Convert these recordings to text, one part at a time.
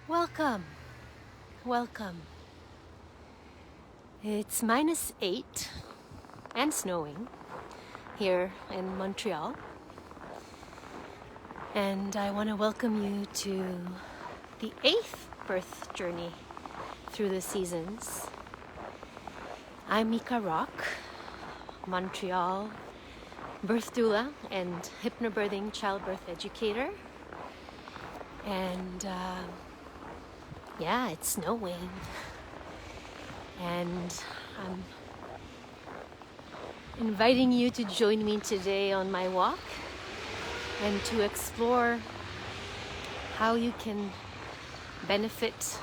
Welcome, welcome. It's -8 and snowing here in Montreal, and I want to welcome you to the 8th birth journey through the seasons. I'm Mika Rock, Montreal birth doula and hypnobirthing childbirth educator, and it's snowing, and I'm inviting you to join me today on my walk and to explore how you can benefit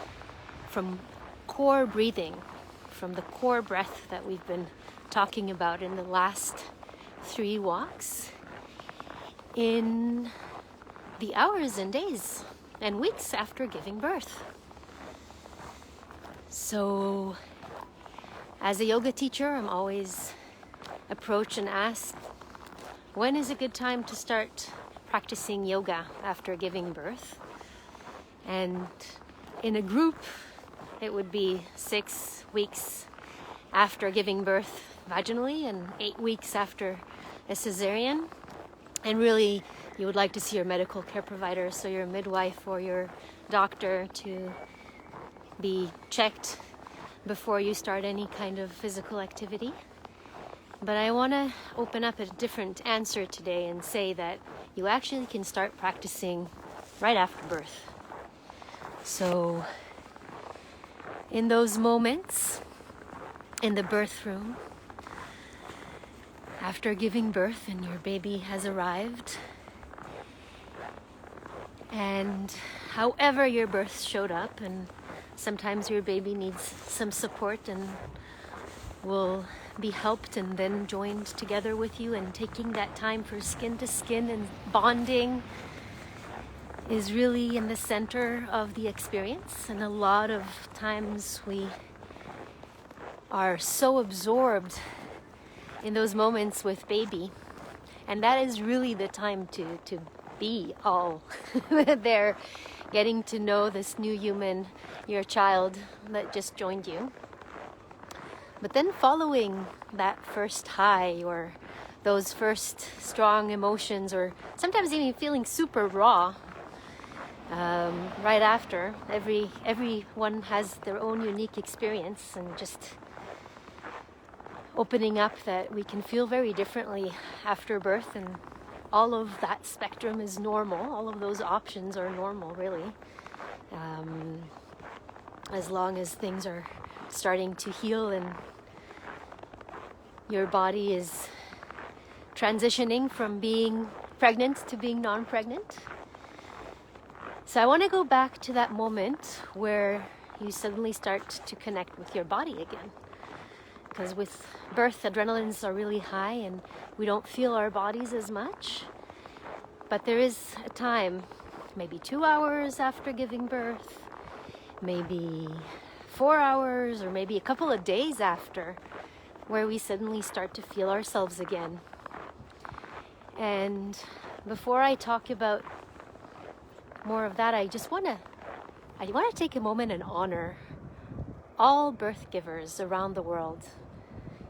from core breathing, from the core breath that we've been talking about in the last 3 walks in the hours and days and weeks after giving birth. So, as a yoga teacher, I'm always approach and ask, when is a good time to start practicing yoga after giving birth? And in a group, it would be 6 weeks after giving birth vaginally and 8 weeks after a cesarean. And really, you would like to see your medical care provider, so your midwife or your doctor, to be checked before you start any kind of physical activity. But I want to open up a different answer today and say that you actually can start practicing right after birth. So in those moments in the birth room, after giving birth and your baby has arrived, and however your birth showed up, and sometimes your baby needs some support and will be helped and then joined together with you, and taking that time for skin to skin and bonding is really in the center of the experience. And a lot of times we are so absorbed in those moments with baby, and that is really the time to be all there, getting to know this new human, your child that just joined you. But then following that first high, or those first strong emotions, or sometimes even feeling super raw right after, everyone has their own unique experience, and just opening up that we can feel very differently after birth, and all of that spectrum is normal. All of those options are normal, really, as long as things are starting to heal and your body is transitioning from being pregnant to being non-pregnant. So I want to go back to that moment where you suddenly start to connect with your body again. Because with birth, adrenalines are really high and we don't feel our bodies as much. But there is a time, maybe 2 hours after giving birth, maybe 4 hours, or maybe a couple of days after, where we suddenly start to feel ourselves again. And before I talk about more of that, I want to take a moment and honor all birth givers around the world,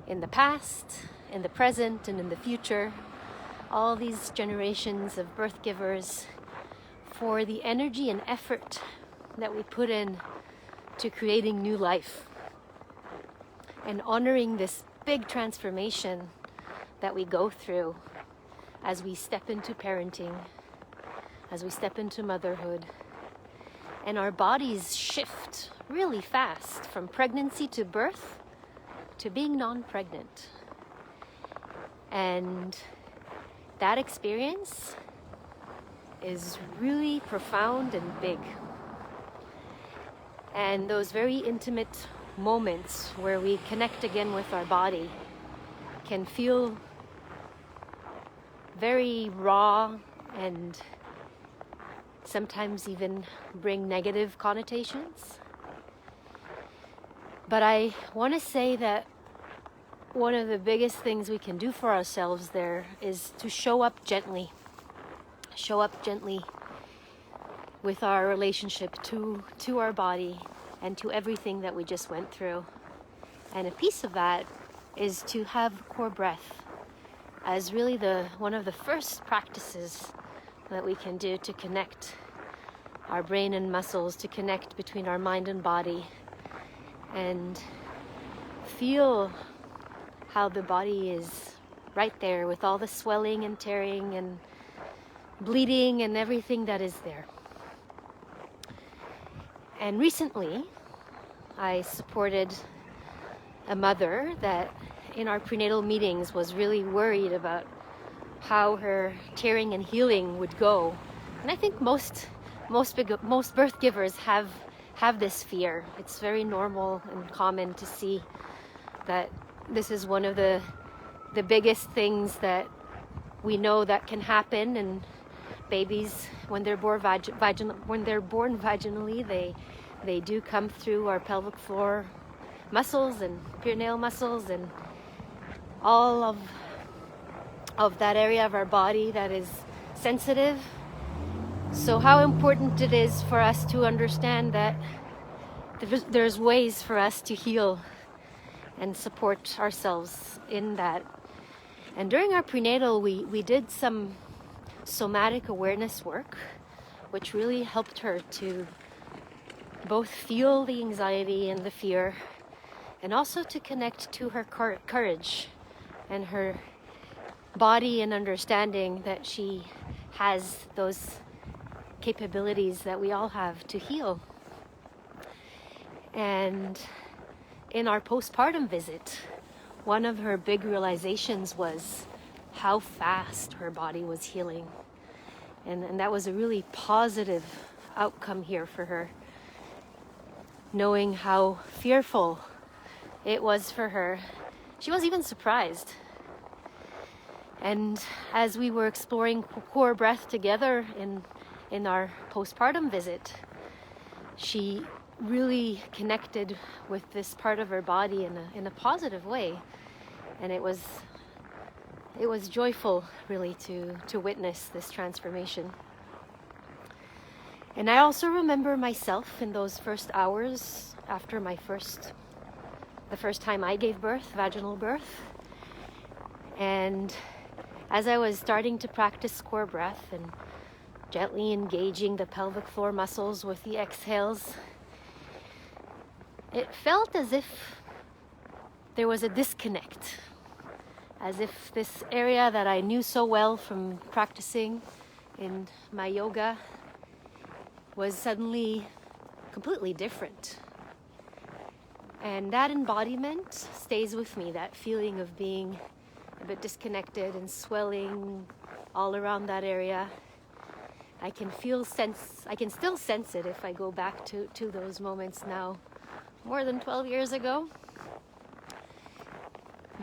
in the past, in the present, and in the future, all these generations of birth givers, for the energy and effort that we put in to creating new life and honoring this big transformation that we go through as we step into parenting, as we step into motherhood, and our bodies shift really fast from pregnancy to birth to being non-pregnant. And that experience is really profound and big. And those very intimate moments where we connect again with our body can feel very raw and sometimes even bring negative connotations. But I want to say that one of the biggest things we can do for ourselves there is to show up gently with our relationship to our body and to everything that we just went through. And a piece of that is to have core breath as really one of the first practices that we can do to connect our brain and muscles, to connect between our mind and body, and feel how the body is right there with all the swelling and tearing and bleeding and everything that is there. And recently, I supported a mother that in our prenatal meetings was really worried about how her tearing and healing would go. And I think most birth givers have this fear. It's very normal and common to see that this is one of the biggest things that we know that can happen. And babies, when they're born vaginally, they do come through our pelvic floor muscles and perineal muscles and all of that area of our body that is sensitive. So how important it is for us to understand that there's ways for us to heal and support ourselves in that. And during our prenatal, we did some somatic awareness work, which really helped her to both feel the anxiety and the fear, and also to connect to her courage and her body, and understanding that she has those capabilities that we all have to heal. And in our postpartum visit, one of her big realizations was how fast her body was healing. And that was a really positive outcome here for her, knowing how fearful it was for her. She was even surprised. And as we were exploring core breath together in our postpartum visit, she really connected with this part of her body in a positive way. And it was joyful, really, to witness this transformation. And I also remember myself in those first hours after the first time I gave birth, vaginal birth. And as I was starting to practice core breath and gently engaging the pelvic floor muscles with the exhales, it felt as if there was a disconnect, as if this area that I knew so well from practicing in my yoga was suddenly completely different. And that embodiment stays with me, that feeling of being a bit disconnected and swelling all around that area. I can still sense it if I go back to those moments now, more than 12 years ago.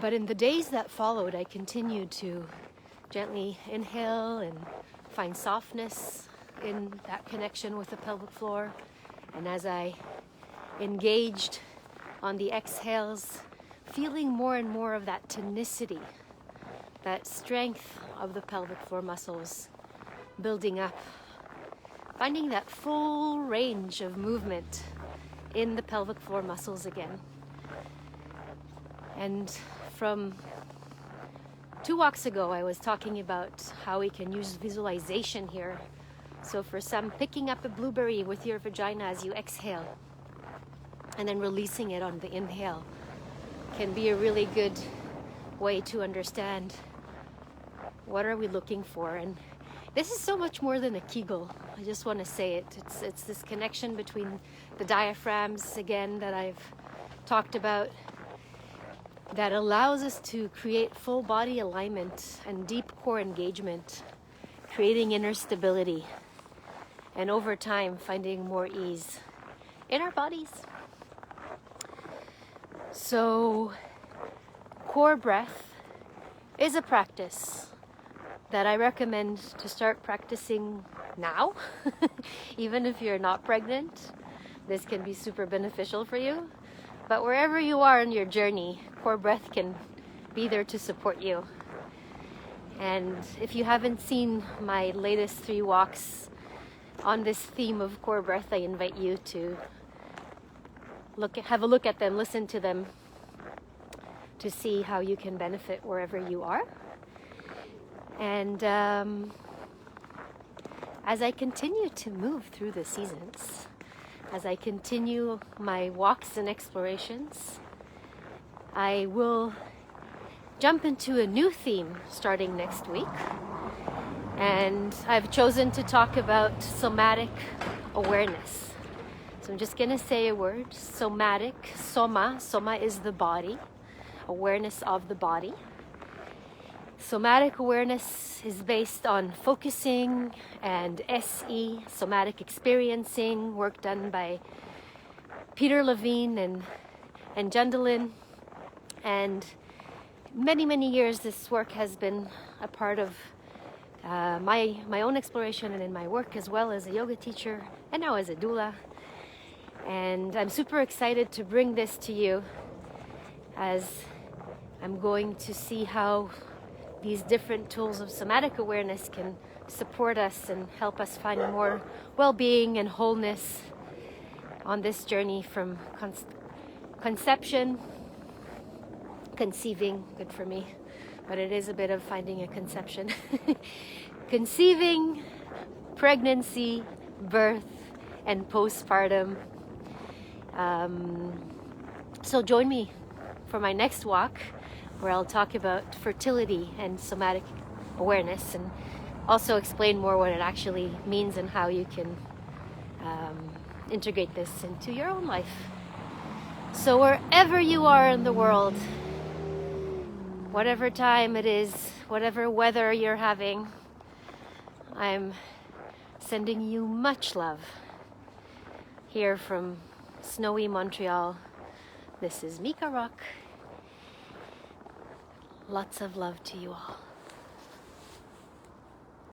But in the days that followed, I continued to gently inhale and find softness in that connection with the pelvic floor. And as I engaged on the exhales, feeling more and more of that tonicity, that strength of the pelvic floor muscles building up, finding that full range of movement in the pelvic floor muscles again. And from 2 walks ago, I was talking about how we can use visualization here. So for some, picking up a blueberry with your vagina as you exhale and then releasing it on the inhale can be a really good way to understand what are we looking for. And this is so much more than a Kegel. I just want to say it. It's this connection between the diaphragms, again, that I've talked about, that allows us to create full body alignment and deep core engagement, creating inner stability, and over time finding more ease in our bodies. So core breath is a practice that I recommend to start practicing now. Even if you're not pregnant, this can be super beneficial for you. But wherever you are in your journey, core breath can be there to support you. And if you haven't seen my latest 3 walks, on this theme of core breath, I invite you to have a look at them, listen to them, to see how you can benefit wherever you are. And as I continue to move through the seasons, as I continue my walks and explorations, I will jump into a new theme starting next week. And I've chosen to talk about somatic awareness. So I'm just going to say a word, somatic, soma. Soma is the body, awareness of the body. Somatic awareness is based on focusing and SE, somatic experiencing, work done by Peter Levine and Jundalin. And many, many years this work has been a part of my own exploration and in my work, as well as a yoga teacher and now as a doula. And I'm super excited to bring this to you as I'm going to see how these different tools of somatic awareness can support us and help us find more well-being and wholeness on this journey from conception, conceiving, good for me, but it is a bit of finding a conception, conceiving, pregnancy, birth, and postpartum. So join me for my next walk, where I'll talk about fertility and somatic awareness, and also explain more what it actually means and how you can integrate this into your own life. So wherever you are in the world, whatever time it is, whatever weather you're having, I'm sending you much love here from snowy Montreal. This is Mika Rock. Lots of love to you all.